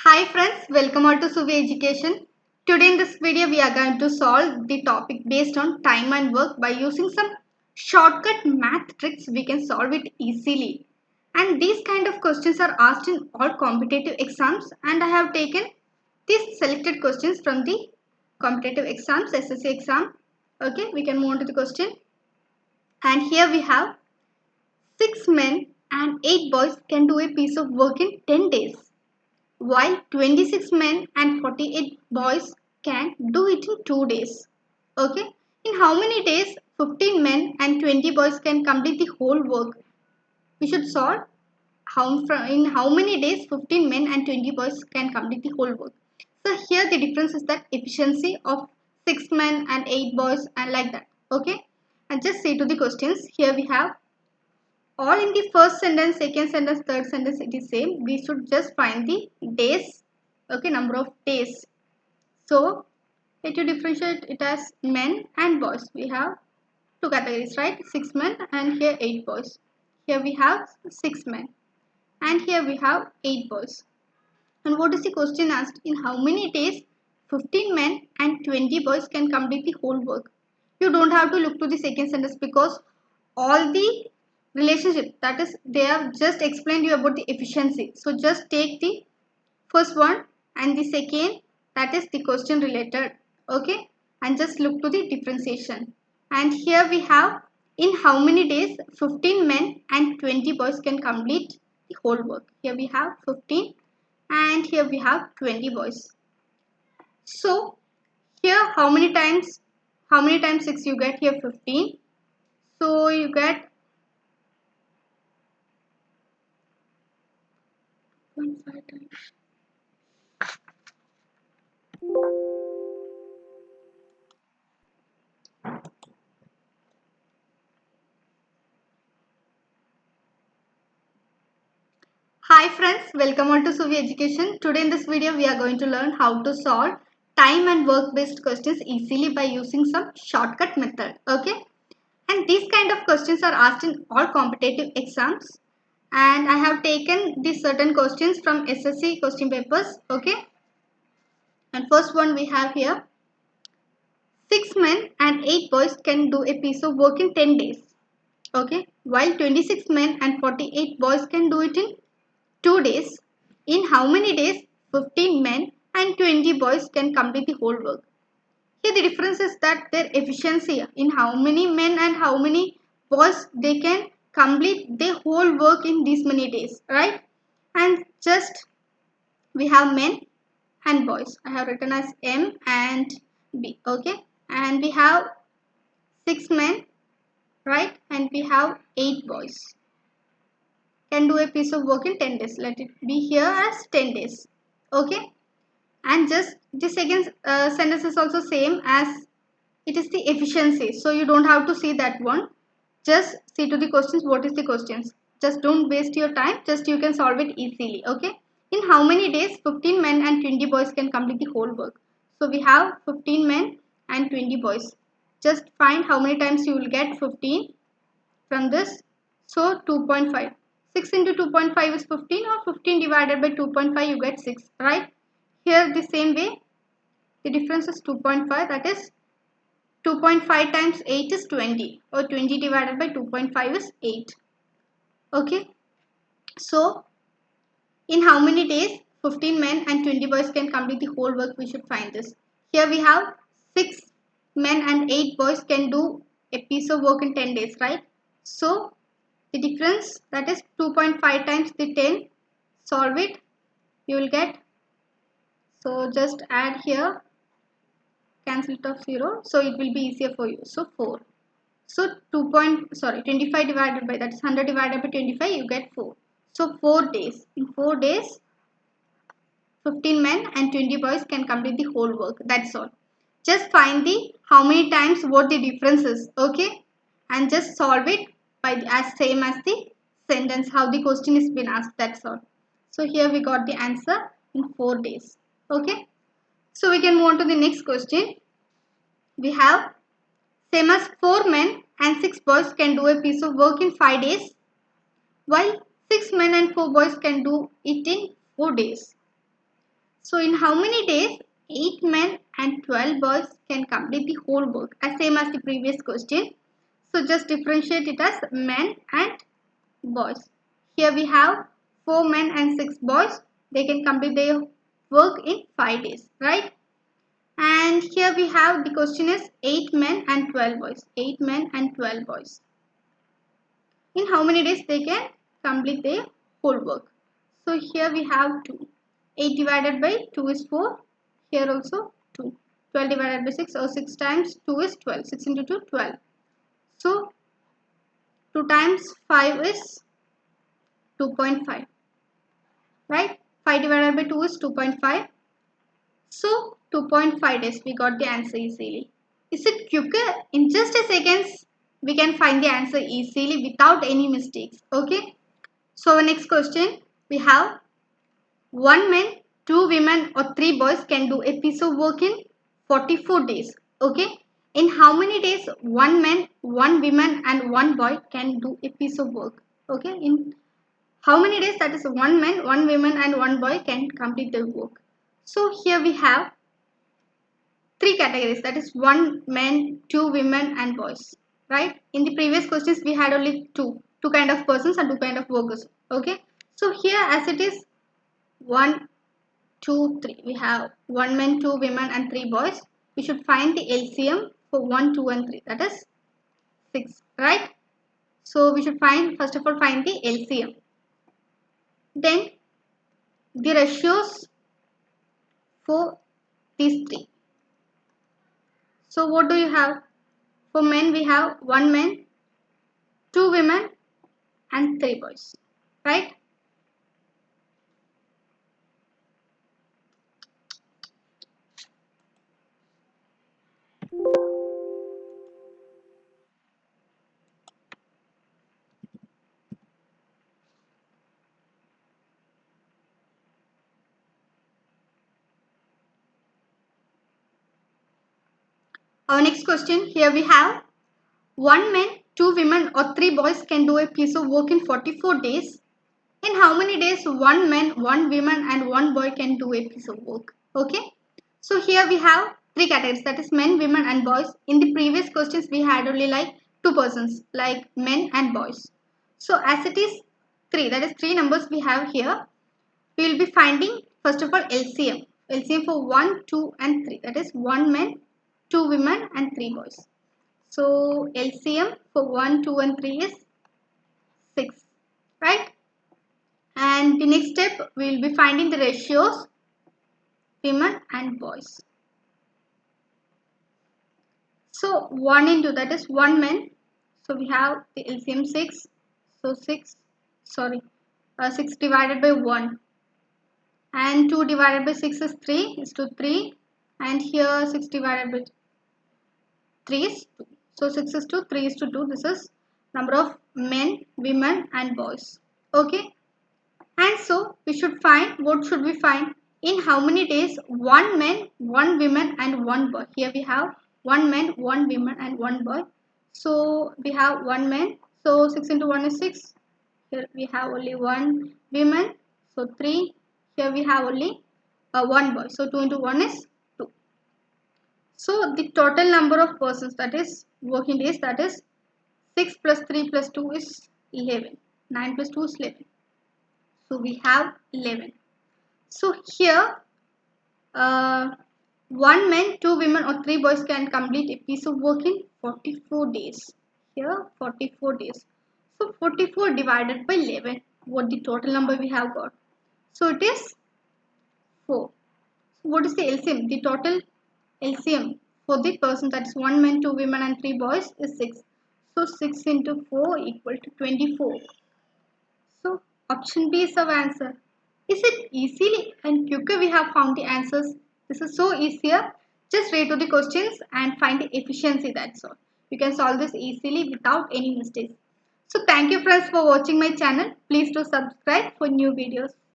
Hi friends, welcome all to Suvi Education. Today in this video we are going to solve the topic based on time and work by using some shortcut math tricks. We can solve it easily. And these kind of questions are asked in all competitive exams, and I have taken these selected questions from the competitive exams, SSC exam. Okay, we can move on to the question. And here we have 6 men and 8 boys can do a piece of work in 10 days, while 26 men and 48 boys can do it in 2 days. Okay. In how many days 15 men and 20 boys can complete the whole work? We should solve in how many days 15 men and 20 boys can complete the whole work. So here the difference is that efficiency of 6 men and 8 boys and like that. Okay. And just see to the questions. Here we have all in the first sentence, second sentence, third sentence it is same. We should just find the days, okay, number of days. So it to differentiate it as men and boys. We have two categories, right? 6 men and here 8 boys. Here we have 6 men and here we have 8 boys. And what is the question asked? In how many days 15 men and 20 boys can complete the whole work? You don't have to look to the second sentence because all the relationship, that is, they have just explained you about the efficiency. So just take the first one and the second, that is the question related. Okay, and just look to the differentiation. And here we have in how many days 15 men and 20 boys can complete the whole work. Here we have 15 and here we have 20 boys. So here how many times 6 you get? Here 15. So you get 1.5 times. Hi friends, welcome on to Suvi Education. Today in this video we are going to learn how to solve time and work based questions easily by using some shortcut method. Okay, and these kind of questions are asked in all competitive exams, and I have taken these certain questions from SSC question papers. Okay, and first one we have here, 6 men and 8 boys can do a piece of work in 10 days. Okay, while 26 men and 48 boys can do it in 2 days. In how many days 15 men and 20 boys can complete the whole work? Here the difference is that their efficiency, in how many men and how many boys they can complete the whole work in these many days, right? And just we have men and boys. I have written as M and B. Okay, and we have 6 men, right? And we have 8 boys can do a piece of work in 10 days. Let it be here as 10 days. Okay, and just the second sentence is also same as it is the efficiency, so you don't have to see that one. Just see to the questions. What is the questions? Just don't waste your time, just you can solve it easily. Okay, in how many days 15 men and 20 boys can complete the whole work? So we have 15 men and 20 boys. Just find how many times you will get 15 from this. So 2.5, 6 into 2.5 is 15, or 15 divided by 2.5 you get 6, right? Here the same way, the difference is 2.5, that is 2.5 times 8 is 20, or 20 divided by 2.5 is 8. Okay, so in how many days 15 men and 20 boys can complete the whole work? We should find this. Here we have 6 men and 8 boys can do a piece of work in 10 days, right? So the difference, that is 2.5 times the 10, solve it, you will get, so just add here, cancel it off 0, so it will be easier for you. So 4. So 25 divided by, that is 100 divided by 25, you get 4. So 4 days. In 4 days, 15 men and 20 boys can complete the whole work. That's all. Just find the how many times, what the difference is. Okay, and just solve it by the, as same as the sentence how the question is been asked. That's all. So here we got the answer in 4 days. Okay, so we can move on to the next question. We have same as 4 men and 6 boys can do a piece of work in 5 days, while 6 men and 4 boys can do it in 4 days. So in how many days 8 men and 12 boys can complete the whole work? As same as the previous question. So just differentiate it as men and boys. Here we have 4 men and 6 boys. They can complete their work in 5 days, right? And here we have the question is 8 men and 12 boys. 8 men and 12 boys. In how many days they can complete their whole work? So here we have 2. 8 divided by 2 is 4. Here also 2. 12 divided by 6 or 6 times 2 is 12. 6 into 2, 12. So 2 times 5 is 2.5. Right? 5 divided by 2 is 2.5. So 2.5 days we got the answer easily. Is it quicker? In just a seconds we can find the answer easily without any mistakes. Okay. So our next question we have 1 man, 2 women or 3 boys can do a piece of work in 44 days. Okay. In how many days 1 man, 1 woman and 1 boy can do a piece of work? Okay. In how many days? That is 1 man, 1 woman and 1 boy can complete the work. So here we have 3 categories, that is 1 man, 2 women and boys, right? In the previous questions we had only two kind of persons and 2 kind of workers. Okay. So here as it is 1, 2, 3. We have 1 man, 2 women and 3 boys. We should find the LCM for 1, 2 and 3. That is 6. Right? So we should first of all find the LCM. Then the ratios for these 3. So what do you have? For men we have 1 man, 2 women and 3 boys. Right? Our next question, here we have 1 man, 2 women or 3 boys can do a piece of work in 44 days. In how many days 1 man, 1 woman and 1 boy can do a piece of work? Okay. So here we have 3 categories, that is men, women and boys. In the previous questions we had only like 2 persons like men and boys. So as it is 3, that is 3 numbers we have here. We will be finding first of all LCM. LCM for 1, 2 and 3, that is 1 man, 2 women and 3 boys. So LCM for 1, 2 and 3 is 6, right? And the next step we will be finding the ratios women and boys. So 1 into, that is 1 man. So we have the LCM 6. So 6 divided by 1. And 2 divided by 6 is 3 is to 3. And here 6 divided by 3 is 2. So 6 is to 3 is to 2. This is number of men, women and boys. Okay. And so we should find, what should we find? In how many days 1 man, 1 woman and 1 boy. Here we have 1 man, 1 woman and 1 boy. So we have 1 man. So 6 into 1 is 6. Here we have only 1 woman. So 3. Here we have only 1 boy. So 2 into 1 is 2. So the total number of persons, that is working days, that is 6 plus 3 plus 2 is 11. 9 plus 2 is 11. So we have 11. So here 1 man, 2 women or 3 boys can complete a piece of work in 44 days. Here 44 days. So 44 divided by 11. What the total number we have got? So it is 4. So what is the LCM? The total LCM for the person, that is 1 man, 2 women and 3 boys is 6. So 6 into 4 equal to 24. So option B is our answer. Is it easily and quicker we have found the answers? This is so easier. Just read to the questions and find the efficiency, that's all. You can solve this easily without any mistakes. So thank you friends for watching my channel. Please do subscribe for new videos.